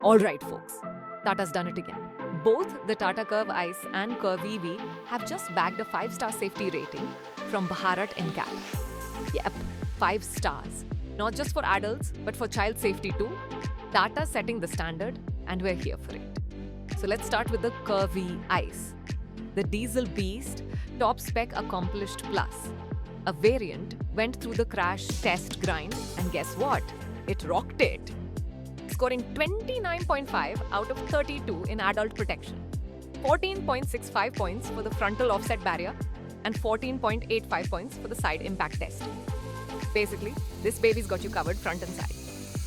Alright folks, Tata's done it again. Both the Tata Curvv ICE and Curvv EV have just bagged a 5-star safety rating from Bharat NCAP. Yep, 5 stars. Not just for adults, but for child safety too. Tata's setting the standard and we're here for it. So let's start with the Curvv ICE. The diesel beast, top spec accomplished plus. A variant went through the crash test grind and guess what? It rocked it. Scoring 29.5 out of 32 in adult protection, 14.65 points for the frontal offset barrier, and 14.85 points for the side impact test. Basically, this baby's got you covered front and side.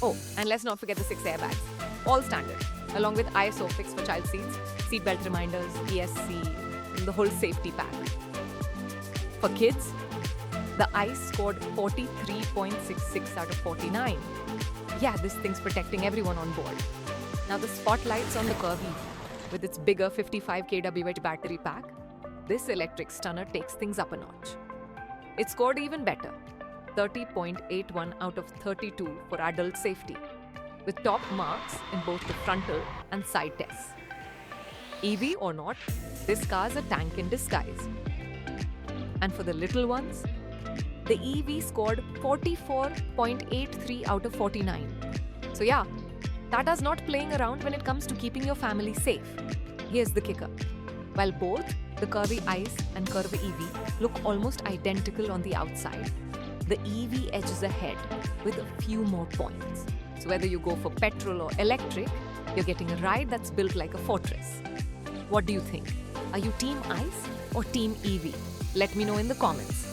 Oh, and let's not forget the 6 airbags, all standard, along with ISOFIX for child seats, seatbelt reminders, ESC, and the whole safety pack. For kids, the ICE scored 43.66 out of 49. Yeah, this thing's protecting everyone on board. Now the spotlight's on the Curvv EV. With its bigger 55 kWh battery pack, this electric stunner takes things up a notch. It scored even better, 30.81 out of 32 for adult safety, with top marks in both the frontal and side tests. EV or not, this car's a tank in disguise. And for the little ones, the EV scored 44.83 out of 49. So yeah, Tata's not playing around when it comes to keeping your family safe. Here's the kicker. While both the Curvv ICE and Curvv EV look almost identical on the outside, the EV edges ahead with a few more points. So whether you go for petrol or electric, you're getting a ride that's built like a fortress. What do you think? Are you team ICE or team EV? Let me know in the comments.